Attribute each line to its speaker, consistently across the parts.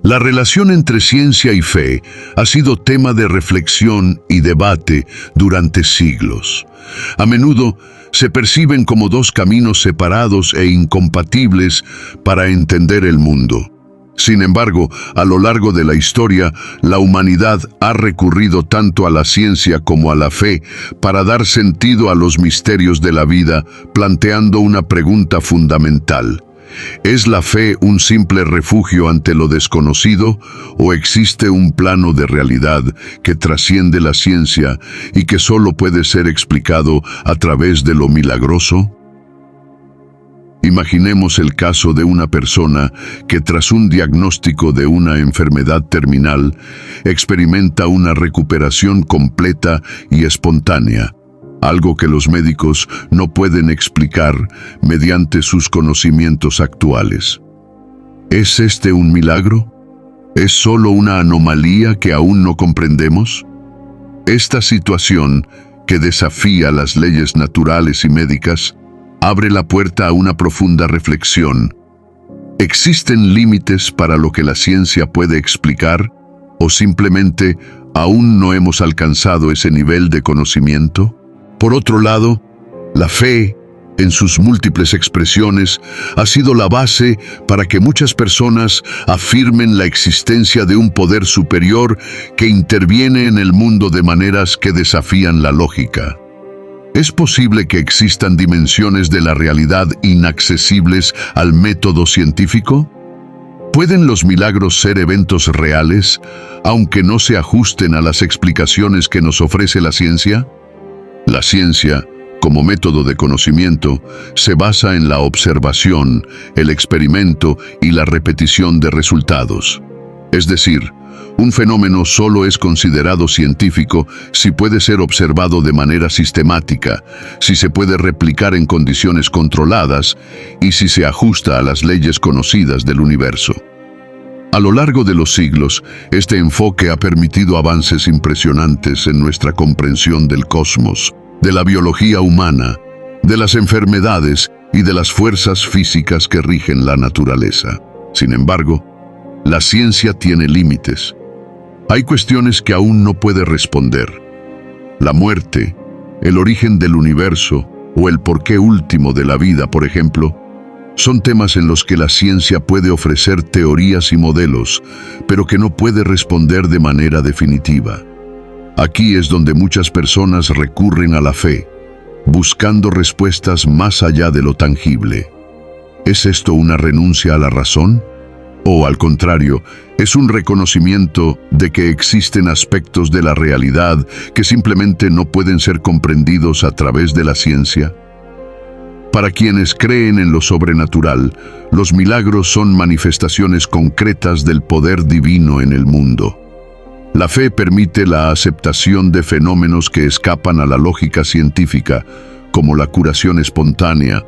Speaker 1: La relación entre ciencia y fe ha sido tema de reflexión y debate durante siglos. A menudo se perciben como dos caminos separados e incompatibles para entender el mundo. Sin embargo, a lo largo de la historia, la humanidad ha recurrido tanto a la ciencia como a la fe para dar sentido a los misterios de la vida, planteando una pregunta fundamental. ¿Es la fe un simple refugio ante lo desconocido o existe un plano de realidad que trasciende la ciencia y que solo puede ser explicado a través de lo milagroso? Imaginemos el caso de una persona que tras un diagnóstico de una enfermedad terminal experimenta una recuperación completa y espontánea, algo que los médicos no pueden explicar mediante sus conocimientos actuales. ¿Es este un milagro? ¿Es solo una anomalía que aún no comprendemos? Esta situación, que desafía las leyes naturales y médicas, abre la puerta a una profunda reflexión. ¿Existen límites para lo que la ciencia puede explicar o simplemente aún no hemos alcanzado ese nivel de conocimiento? Por otro lado, la fe, en sus múltiples expresiones, ha sido la base para que muchas personas afirmen la existencia de un poder superior que interviene en el mundo de maneras que desafían la lógica. ¿Es posible que existan dimensiones de la realidad inaccesibles al método científico? ¿Pueden los milagros ser eventos reales, aunque no se ajusten a las explicaciones que nos ofrece la ciencia? La ciencia, como método de conocimiento, se basa en la observación, el experimento y la repetición de resultados. Es decir, un fenómeno solo es considerado científico si puede ser observado de manera sistemática, si se puede replicar en condiciones controladas y si se ajusta a las leyes conocidas del universo. A lo largo de los siglos, este enfoque ha permitido avances impresionantes en nuestra comprensión del cosmos, de la biología humana, de las enfermedades y de las fuerzas físicas que rigen la naturaleza. Sin embargo, la ciencia tiene límites. Hay cuestiones que aún no puede responder. La muerte, el origen del universo o el porqué último de la vida, por ejemplo, son temas en los que la ciencia puede ofrecer teorías y modelos, pero que no puede responder de manera definitiva. Aquí es donde muchas personas recurren a la fe, buscando respuestas más allá de lo tangible. ¿Es esto una renuncia a la razón? ¿O, al contrario, es un reconocimiento de que existen aspectos de la realidad que simplemente no pueden ser comprendidos a través de la ciencia? Para quienes creen en lo sobrenatural, los milagros son manifestaciones concretas del poder divino en el mundo. La fe permite la aceptación de fenómenos que escapan a la lógica científica, como la curación espontánea,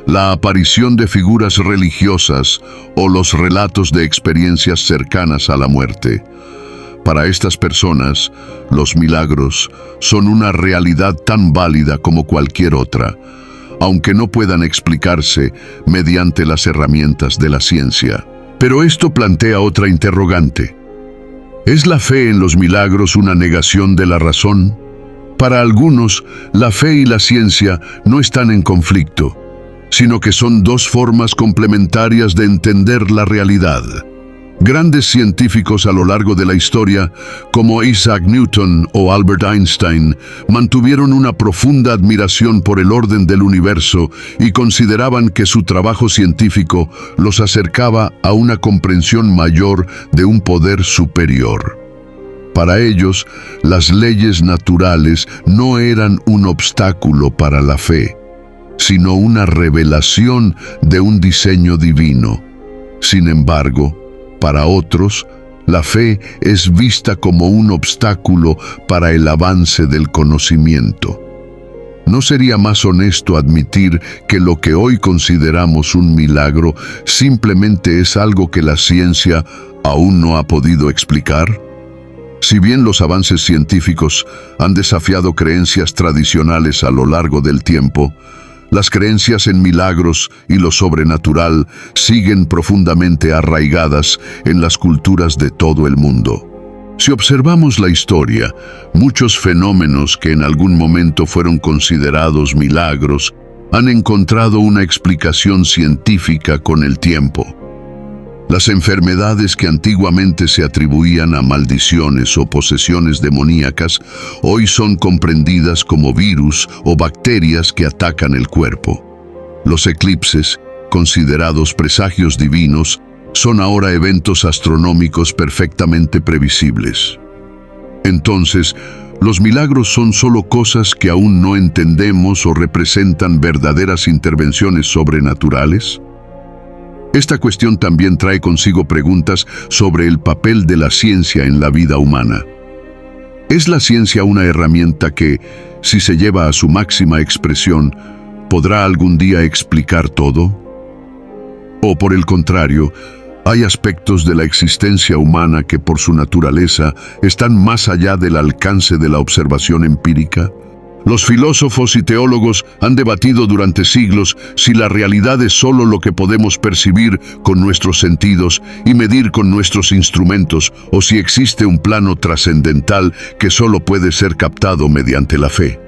Speaker 1: la aparición de figuras religiosas o los relatos de experiencias cercanas a la muerte. Para estas personas, los milagros son una realidad tan válida como cualquier otra, aunque no puedan explicarse mediante las herramientas de la ciencia. Pero esto plantea otra interrogante. ¿Es la fe en los milagros una negación de la razón? Para algunos, la fe y la ciencia no están en conflicto, sino que son dos formas complementarias de entender la realidad. Grandes científicos a lo largo de la historia, como Isaac Newton o Albert Einstein, mantuvieron una profunda admiración por el orden del universo y consideraban que su trabajo científico los acercaba a una comprensión mayor de un poder superior. Para ellos, las leyes naturales no eran un obstáculo para la fe, sino una revelación de un diseño divino. Sin embargo, para otros, la fe es vista como un obstáculo para el avance del conocimiento. ¿No sería más honesto admitir que lo que hoy consideramos un milagro simplemente es algo que la ciencia aún no ha podido explicar? Si bien los avances científicos han desafiado creencias tradicionales a lo largo del tiempo, Las creencias en milagros y lo sobrenatural siguen profundamente arraigadas en las culturas de todo el mundo. Si observamos la historia, muchos fenómenos que en algún momento fueron considerados milagros han encontrado una explicación científica con el tiempo. Las enfermedades que antiguamente se atribuían a maldiciones o posesiones demoníacas hoy son comprendidas como virus o bacterias que atacan el cuerpo. Los eclipses, considerados presagios divinos, son ahora eventos astronómicos perfectamente previsibles. Entonces, ¿los milagros son solo cosas que aún no entendemos o representan verdaderas intervenciones sobrenaturales? Esta cuestión también trae consigo preguntas sobre el papel de la ciencia en la vida humana. ¿Es la ciencia una herramienta que, si se lleva a su máxima expresión, podrá algún día explicar todo? ¿O por el contrario, hay aspectos de la existencia humana que por su naturaleza están más allá del alcance de la observación empírica? Los filósofos y teólogos han debatido durante siglos si la realidad es solo lo que podemos percibir con nuestros sentidos y medir con nuestros instrumentos, o si existe un plano trascendental que solo puede ser captado mediante la fe.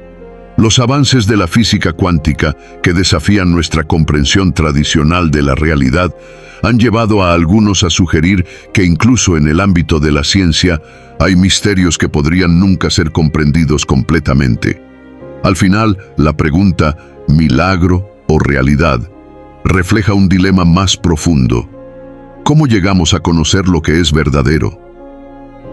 Speaker 1: Los avances de la física cuántica, que desafían nuestra comprensión tradicional de la realidad, han llevado a algunos a sugerir que incluso en el ámbito de la ciencia hay misterios que podrían nunca ser comprendidos completamente. Al final, la pregunta, ¿milagro o realidad?, refleja un dilema más profundo. ¿Cómo llegamos a conocer lo que es verdadero?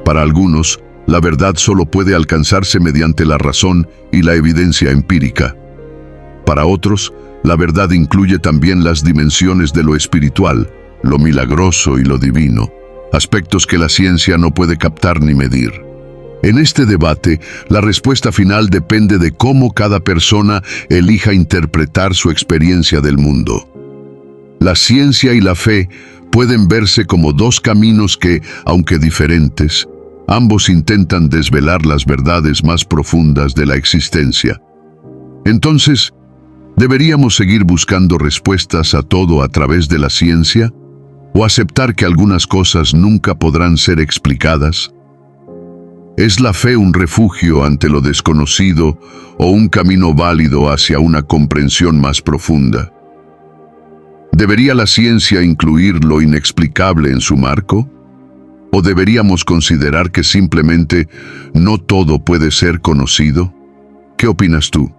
Speaker 1: Para algunos, la verdad solo puede alcanzarse mediante la razón y la evidencia empírica. Para otros, la verdad incluye también las dimensiones de lo espiritual, lo milagroso y lo divino, aspectos que la ciencia no puede captar ni medir. En este debate, la respuesta final depende de cómo cada persona elija interpretar su experiencia del mundo. La ciencia y la fe pueden verse como dos caminos que, aunque diferentes, ambos intentan desvelar las verdades más profundas de la existencia. Entonces, ¿deberíamos seguir buscando respuestas a todo a través de la ciencia? ¿O aceptar que algunas cosas nunca podrán ser explicadas? ¿Es la fe un refugio ante lo desconocido o un camino válido hacia una comprensión más profunda? ¿Debería la ciencia incluir lo inexplicable en su marco? ¿O deberíamos considerar que simplemente no todo puede ser conocido? ¿Qué opinas tú?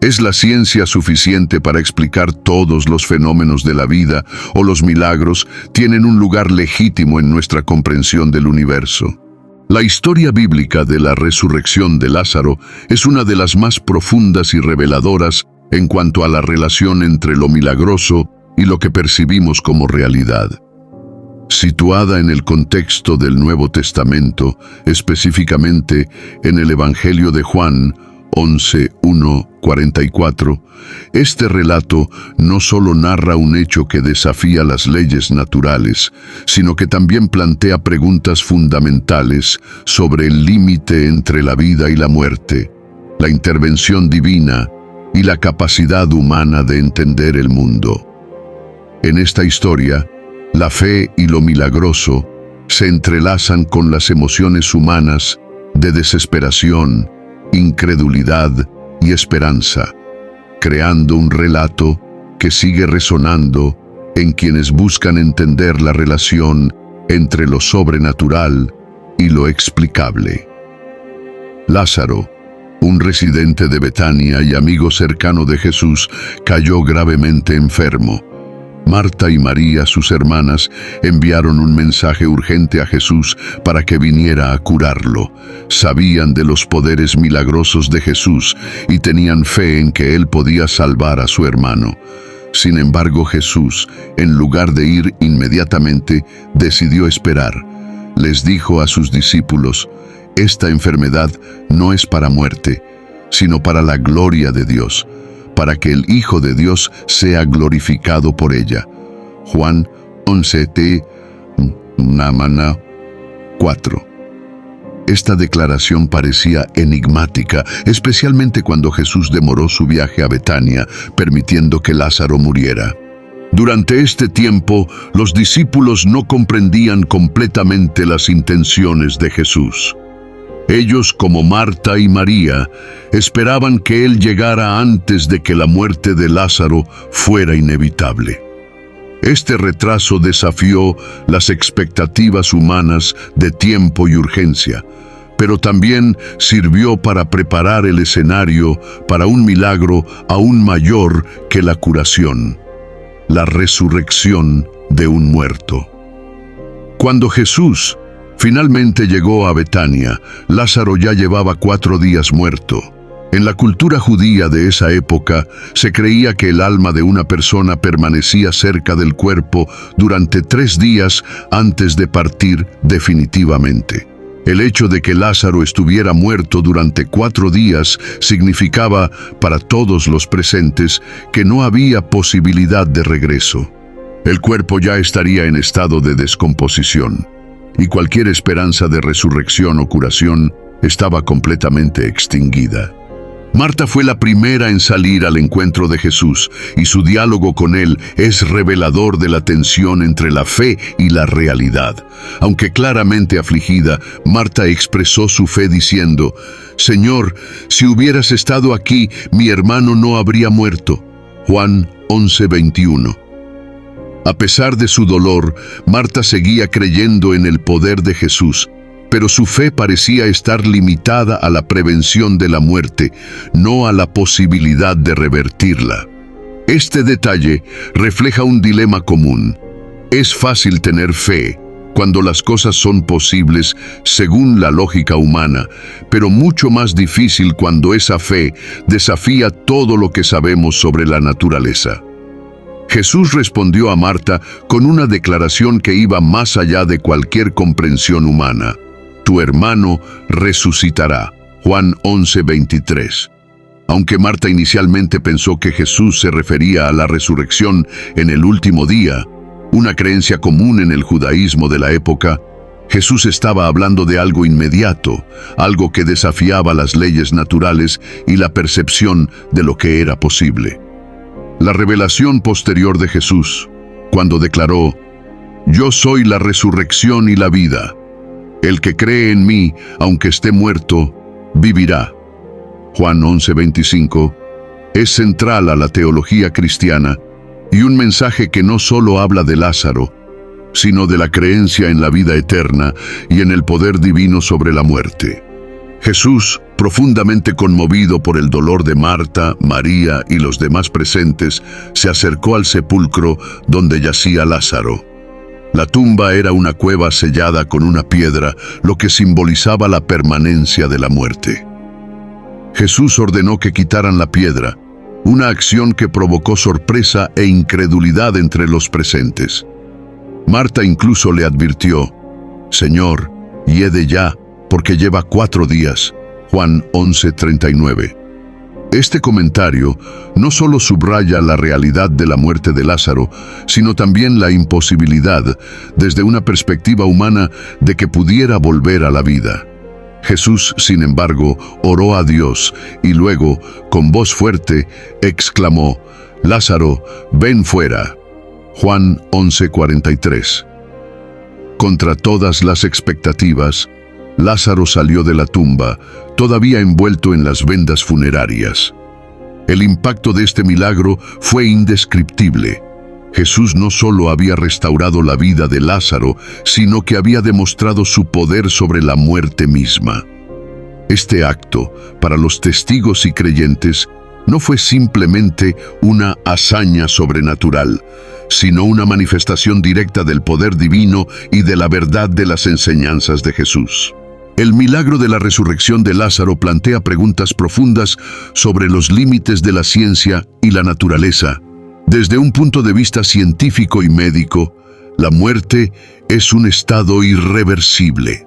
Speaker 1: ¿Es la ciencia suficiente para explicar todos los fenómenos de la vida o los milagros tienen un lugar legítimo en nuestra comprensión del universo? La historia bíblica de la resurrección de Lázaro es una de las más profundas y reveladoras en cuanto a la relación entre lo milagroso y lo que percibimos como realidad. Situada en el contexto del Nuevo Testamento, específicamente en el Evangelio de Juan 11:1-44, este relato no solo narra un hecho que desafía las leyes naturales, sino que también plantea preguntas fundamentales sobre el límite entre la vida y la muerte, la intervención divina y la capacidad humana de entender el mundo. En esta historia, la fe y lo milagroso se entrelazan con las emociones humanas de desesperación, incredulidad y esperanza, creando un relato que sigue resonando en quienes buscan entender la relación entre lo sobrenatural y lo explicable. Lázaro, un residente de Betania y amigo cercano de Jesús, cayó gravemente enfermo. Marta y María, sus hermanas, enviaron un mensaje urgente a Jesús para que viniera a curarlo. Sabían de los poderes milagrosos de Jesús y tenían fe en que Él podía salvar a su hermano. Sin embargo, Jesús, en lugar de ir inmediatamente, decidió esperar. Les dijo a sus discípulos: «Esta enfermedad no es para muerte, sino para la gloria de Dios, para que el Hijo de Dios sea glorificado por ella». Juan 11:4. Esta declaración parecía enigmática, especialmente cuando Jesús demoró su viaje a Betania, permitiendo que Lázaro muriera. Durante este tiempo, los discípulos no comprendían completamente las intenciones de Jesús. Ellos, como Marta y María, esperaban que Él llegara antes de que la muerte de Lázaro fuera inevitable. Este retraso desafió las expectativas humanas de tiempo y urgencia, pero también sirvió para preparar el escenario para un milagro aún mayor que la curación: la resurrección de un muerto. Cuando Jesús finalmente llegó a Betania, Lázaro ya llevaba 4 días muerto. En la cultura judía de esa época, se creía que el alma de una persona permanecía cerca del cuerpo durante 3 días antes de partir definitivamente. El hecho de que Lázaro estuviera muerto durante 4 días significaba, para todos los presentes, que no había posibilidad de regreso. El cuerpo ya estaría en estado de descomposición, y cualquier esperanza de resurrección o curación estaba completamente extinguida. Marta fue la primera en salir al encuentro de Jesús, y su diálogo con él es revelador de la tensión entre la fe y la realidad. Aunque claramente afligida, Marta expresó su fe diciendo: «Señor, si hubieras estado aquí, mi hermano no habría muerto». Juan 11:21. A pesar de su dolor, Marta seguía creyendo en el poder de Jesús, pero su fe parecía estar limitada a la prevención de la muerte, no a la posibilidad de revertirla. Este detalle refleja un dilema común. Es fácil tener fe cuando las cosas son posibles según la lógica humana, pero mucho más difícil cuando esa fe desafía todo lo que sabemos sobre la naturaleza. Jesús respondió a Marta con una declaración que iba más allá de cualquier comprensión humana: «Tu hermano resucitará». Juan 11:23. Aunque Marta inicialmente pensó que Jesús se refería a la resurrección en el último día, una creencia común en el judaísmo de la época, Jesús estaba hablando de algo inmediato, algo que desafiaba las leyes naturales y la percepción de lo que era posible. La revelación posterior de Jesús, cuando declaró: «Yo soy la resurrección y la vida. El que cree en mí, aunque esté muerto, vivirá». Juan 11:25, es central a la teología cristiana y un mensaje que no solo habla de Lázaro, sino de la creencia en la vida eterna y en el poder divino sobre la muerte. Jesús, profundamente conmovido por el dolor de Marta, María y los demás presentes, se acercó al sepulcro donde yacía Lázaro. La tumba era una cueva sellada con una piedra, lo que simbolizaba la permanencia de la muerte. Jesús ordenó que quitaran la piedra, una acción que provocó sorpresa e incredulidad entre los presentes. Marta incluso le advirtió: «Señor, hiede ya, porque lleva 4 días». Juan 11:39. Este comentario no solo subraya la realidad de la muerte de Lázaro, sino también la imposibilidad, desde una perspectiva humana, de que pudiera volver a la vida. Jesús, sin embargo, oró a Dios y luego, con voz fuerte, exclamó: «Lázaro, ven fuera». Juan 11:43. Contra todas las expectativas, Lázaro salió de la tumba, todavía envuelto en las vendas funerarias. El impacto de este milagro fue indescriptible. Jesús no solo había restaurado la vida de Lázaro, sino que había demostrado su poder sobre la muerte misma. Este acto, para los testigos y creyentes, no fue simplemente una hazaña sobrenatural, sino una manifestación directa del poder divino y de la verdad de las enseñanzas de Jesús. El milagro de la resurrección de Lázaro plantea preguntas profundas sobre los límites de la ciencia y la naturaleza. Desde un punto de vista científico y médico, la muerte es un estado irreversible.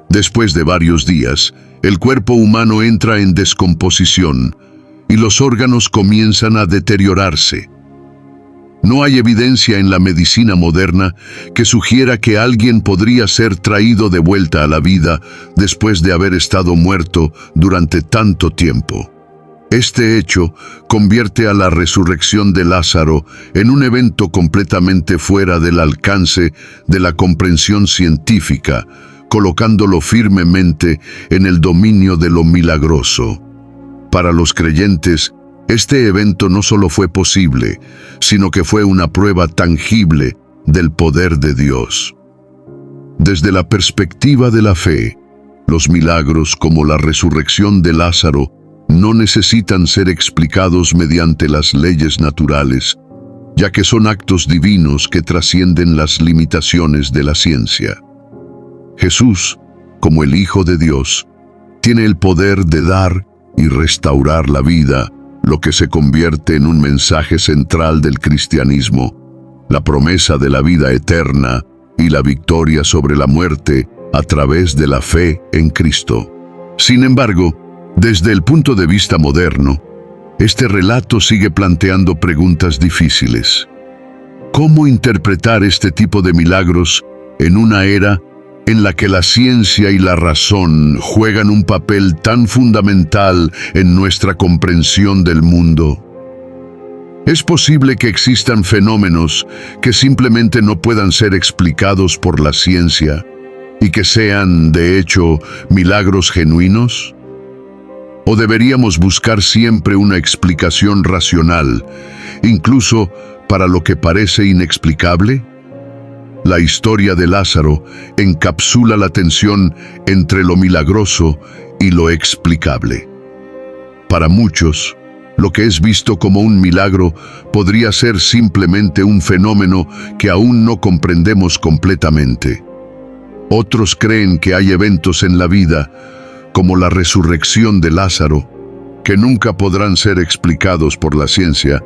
Speaker 1: Después de varios días, el cuerpo humano entra en descomposición y los órganos comienzan a deteriorarse. No hay evidencia en la medicina moderna que sugiera que alguien podría ser traído de vuelta a la vida después de haber estado muerto durante tanto tiempo. Este hecho convierte a la resurrección de Lázaro en un evento completamente fuera del alcance de la comprensión científica, colocándolo firmemente en el dominio de lo milagroso. Para los creyentes, este evento no solo fue posible, sino que fue una prueba tangible del poder de Dios. Desde la perspectiva de la fe, los milagros como la resurrección de Lázaro no necesitan ser explicados mediante las leyes naturales, ya que son actos divinos que trascienden las limitaciones de la ciencia. Jesús, como el Hijo de Dios, tiene el poder de dar y restaurar la vida, lo que se convierte en un mensaje central del cristianismo, la promesa de la vida eterna y la victoria sobre la muerte a través de la fe en Cristo. Sin embargo, desde el punto de vista moderno, este relato sigue planteando preguntas difíciles. ¿Cómo interpretar este tipo de milagros en una era en la que la ciencia y la razón juegan un papel tan fundamental en nuestra comprensión del mundo? Es posible que existan fenómenos que simplemente no puedan ser explicados por la ciencia y que sean, de hecho, milagros genuinos. ¿O deberíamos buscar siempre una explicación racional, incluso para lo que parece inexplicable? La historia de Lázaro encapsula la tensión entre lo milagroso y lo explicable. Para muchos, lo que es visto como un milagro podría ser simplemente un fenómeno que aún no comprendemos completamente. Otros creen que hay eventos en la vida, como la resurrección de Lázaro, que nunca podrán ser explicados por la ciencia,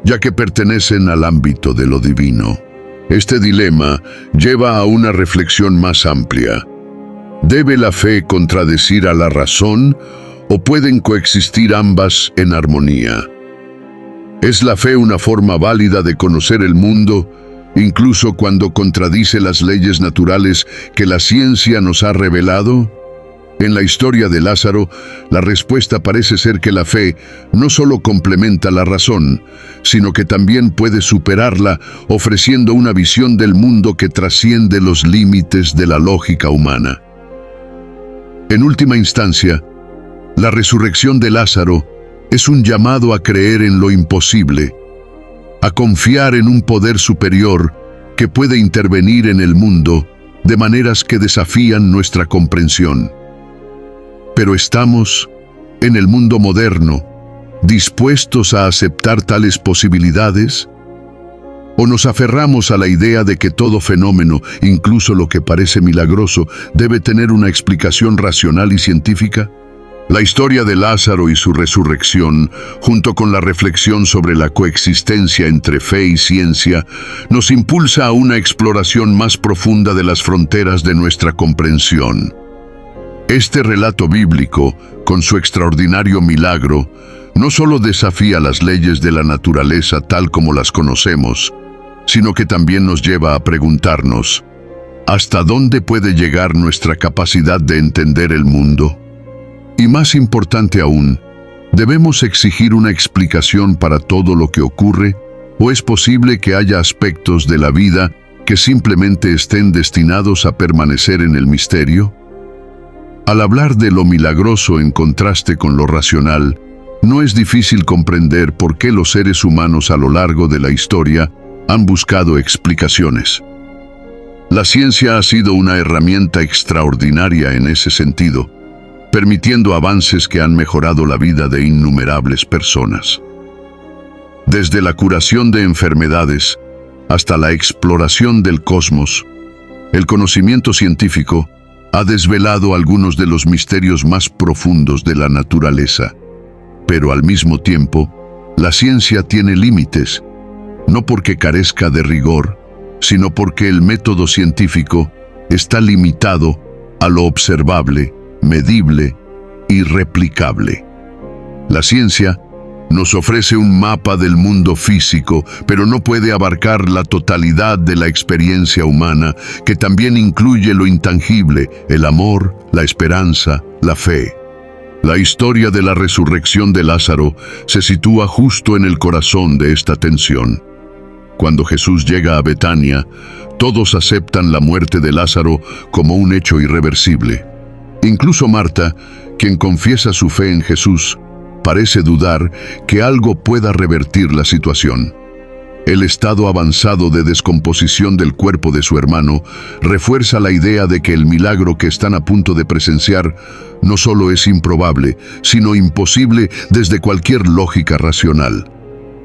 Speaker 1: ya que pertenecen al ámbito de lo divino. Este dilema lleva a una reflexión más amplia. ¿Debe la fe contradecir a la razón o pueden coexistir ambas en armonía? ¿Es la fe una forma válida de conocer el mundo, incluso cuando contradice las leyes naturales que la ciencia nos ha revelado? En la historia de Lázaro, la respuesta parece ser que la fe no solo complementa la razón, sino que también puede superarla, ofreciendo una visión del mundo que trasciende los límites de la lógica humana. En última instancia, la resurrección de Lázaro es un llamado a creer en lo imposible, a confiar en un poder superior que puede intervenir en el mundo de maneras que desafían nuestra comprensión. Pero estamos, en el mundo moderno, dispuestos a aceptar tales posibilidades? ¿O nos aferramos a la idea de que todo fenómeno, incluso lo que parece milagroso, debe tener una explicación racional y científica? La historia de Lázaro y su resurrección, junto con la reflexión sobre la coexistencia entre fe y ciencia, nos impulsa a una exploración más profunda de las fronteras de nuestra comprensión. Este relato bíblico, con su extraordinario milagro, no solo desafía las leyes de la naturaleza tal como las conocemos, sino que también nos lleva a preguntarnos, ¿hasta dónde puede llegar nuestra capacidad de entender el mundo? Y más importante aún, ¿debemos exigir una explicación para todo lo que ocurre? ¿O es posible que haya aspectos de la vida que simplemente estén destinados a permanecer en el misterio? Al hablar de lo milagroso en contraste con lo racional, no es difícil comprender por qué los seres humanos a lo largo de la historia han buscado explicaciones. La ciencia ha sido una herramienta extraordinaria en ese sentido, permitiendo avances que han mejorado la vida de innumerables personas. Desde la curación de enfermedades hasta la exploración del cosmos, el conocimiento científico ha desvelado algunos de los misterios más profundos de la naturaleza. Pero al mismo tiempo, la ciencia tiene límites, no porque carezca de rigor, sino porque el método científico está limitado a lo observable, medible y replicable. La ciencia Nos ofrece un mapa del mundo físico, pero no puede abarcar la totalidad de la experiencia humana, que también incluye lo intangible, el amor, la esperanza, la fe. La historia de la resurrección de Lázaro se sitúa justo en el corazón de esta tensión. Cuando Jesús llega a Betania, todos aceptan la muerte de Lázaro como un hecho irreversible. Incluso Marta, quien confiesa su fe en Jesús, parece dudar que algo pueda revertir la situación. El estado avanzado de descomposición del cuerpo de su hermano refuerza la idea de que el milagro que están a punto de presenciar no solo es improbable, sino imposible desde cualquier lógica racional.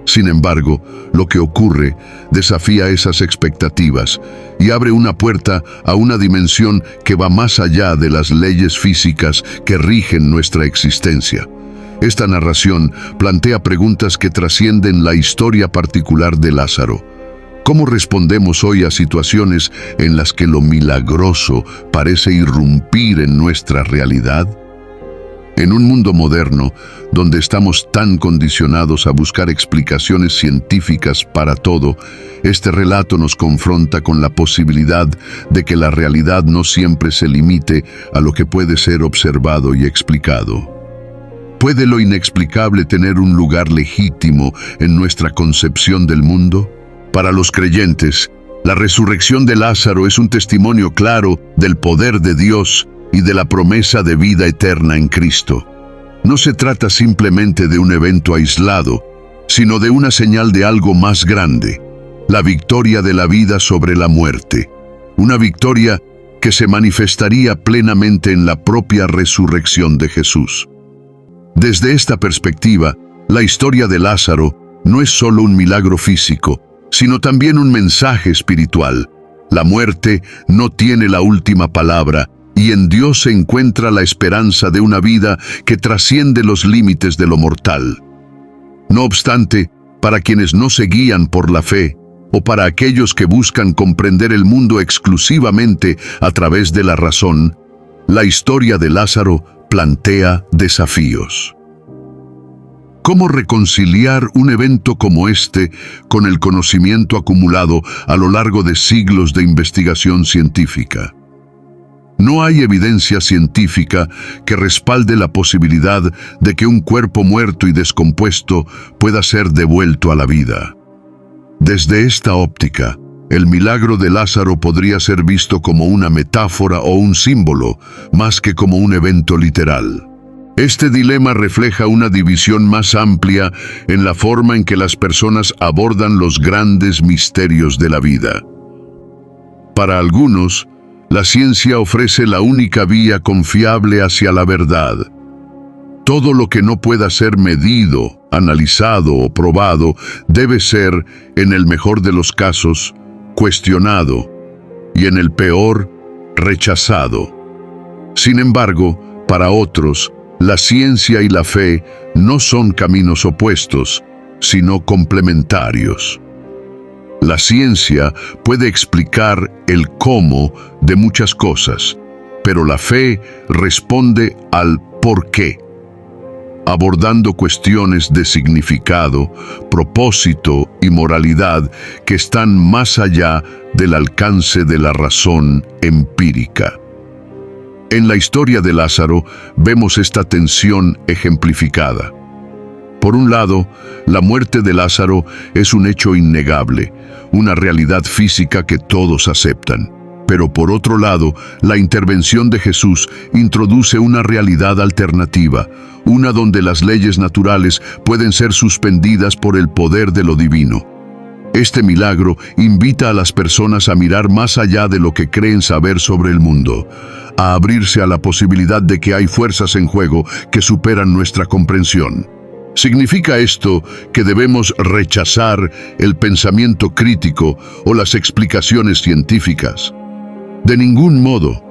Speaker 1: Sin embargo, lo que ocurre desafía esas expectativas y abre una puerta a una dimensión que va más allá de las leyes físicas que rigen nuestra existencia. Esta narración plantea preguntas que trascienden la historia particular de Lázaro. ¿Cómo respondemos hoy a situaciones en las que lo milagroso parece irrumpir en nuestra realidad? En un mundo moderno, donde estamos tan condicionados a buscar explicaciones científicas para todo, este relato nos confronta con la posibilidad de que la realidad no siempre se limite a lo que puede ser observado y explicado. ¿Puede lo inexplicable tener un lugar legítimo en nuestra concepción del mundo? Para los creyentes, la resurrección de Lázaro es un testimonio claro del poder de Dios y de la promesa de vida eterna en Cristo. No se trata simplemente de un evento aislado, sino de una señal de algo más grande, la victoria de la vida sobre la muerte, una victoria que se manifestaría plenamente en la propia resurrección de Jesús. Desde esta perspectiva, la historia de Lázaro no es solo un milagro físico, sino también un mensaje espiritual. La muerte no tiene la última palabra, y en Dios se encuentra la esperanza de una vida que trasciende los límites de lo mortal. No obstante, para quienes no se guían por la fe, o para aquellos que buscan comprender el mundo exclusivamente a través de la razón, la historia de Lázaro plantea desafíos. ¿Cómo reconciliar un evento como este con el conocimiento acumulado a lo largo de siglos de investigación científica? No hay evidencia científica que respalde la posibilidad de que un cuerpo muerto y descompuesto pueda ser devuelto a la vida. Desde esta óptica, el milagro de Lázaro podría ser visto como una metáfora o un símbolo, más que como un evento literal. Este dilema refleja una división más amplia en la forma en que las personas abordan los grandes misterios de la vida. Para algunos, la ciencia ofrece la única vía confiable hacia la verdad. Todo lo que no pueda ser medido, analizado o probado debe ser, en el mejor de los casos, cuestionado y en el peor, rechazado. Sin embargo, para otros, la ciencia y la fe no son caminos opuestos, sino complementarios. La ciencia puede explicar el cómo de muchas cosas, pero la fe responde al por qué, abordando cuestiones de significado, propósito y moralidad que están más allá del alcance de la razón empírica. En la historia de Lázaro vemos esta tensión ejemplificada. Por un lado, la muerte de Lázaro es un hecho innegable, una realidad física que todos aceptan. Pero por otro lado, la intervención de Jesús introduce una realidad alternativa, una donde las leyes naturales pueden ser suspendidas por el poder de lo divino. Este milagro invita a las personas a mirar más allá de lo que creen saber sobre el mundo, a abrirse a la posibilidad de que hay fuerzas en juego que superan nuestra comprensión. ¿Significa esto que debemos rechazar el pensamiento crítico o las explicaciones científicas? De ningún modo.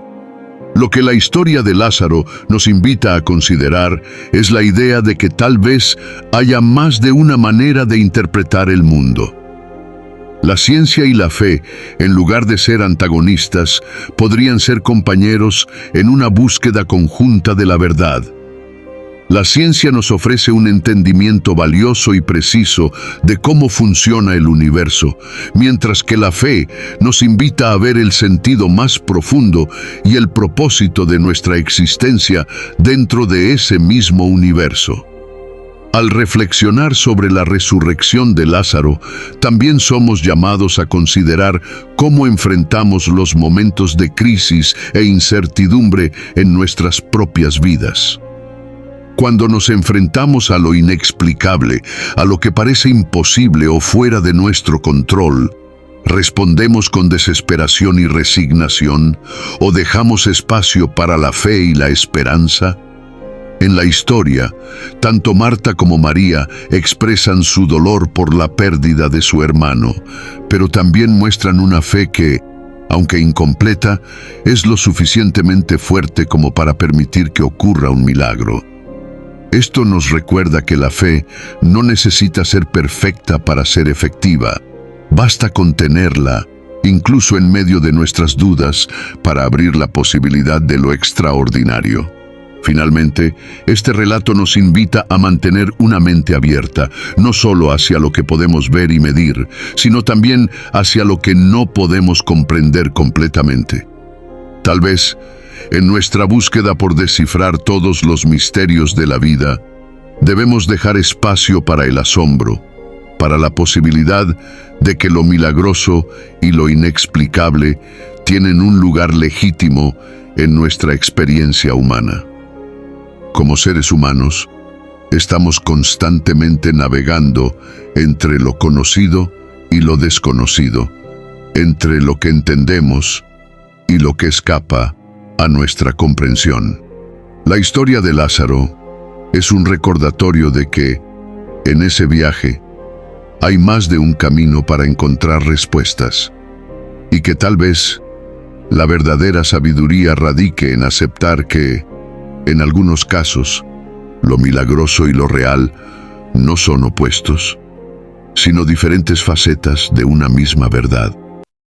Speaker 1: Lo que la historia de Lázaro nos invita a considerar es la idea de que tal vez haya más de una manera de interpretar el mundo. La ciencia y la fe, en lugar de ser antagonistas, podrían ser compañeros en una búsqueda conjunta de la verdad. La ciencia nos ofrece un entendimiento valioso y preciso de cómo funciona el universo, mientras que la fe nos invita a ver el sentido más profundo y el propósito de nuestra existencia dentro de ese mismo universo. Al reflexionar sobre la resurrección de Lázaro, también somos llamados a considerar cómo enfrentamos los momentos de crisis e incertidumbre en nuestras propias vidas. Cuando nos enfrentamos a lo inexplicable, a lo que parece imposible o fuera de nuestro control, ¿respondemos con desesperación y resignación o dejamos espacio para la fe y la esperanza? En la historia, tanto Marta como María expresan su dolor por la pérdida de su hermano, pero también muestran una fe que, aunque incompleta, es lo suficientemente fuerte como para permitir que ocurra un milagro. Esto nos recuerda que la fe no necesita ser perfecta para ser efectiva. Basta con tenerla, incluso en medio de nuestras dudas, para abrir la posibilidad de lo extraordinario. Finalmente, este relato nos invita a mantener una mente abierta, no solo hacia lo que podemos ver y medir, sino también hacia lo que no podemos comprender completamente. Tal vez, en nuestra búsqueda por descifrar todos los misterios de la vida, debemos dejar espacio para el asombro, para la posibilidad de que lo milagroso y lo inexplicable tienen un lugar legítimo en nuestra experiencia humana. Como seres humanos, estamos constantemente navegando entre lo conocido y lo desconocido, entre lo que entendemos y lo que escapa a nuestra comprensión. La historia de Lázaro es un recordatorio de que, en ese viaje, hay más de un camino para encontrar respuestas, y que tal vez la verdadera sabiduría radique en aceptar que, en algunos casos, lo milagroso y lo real no son opuestos, sino diferentes facetas de una misma verdad.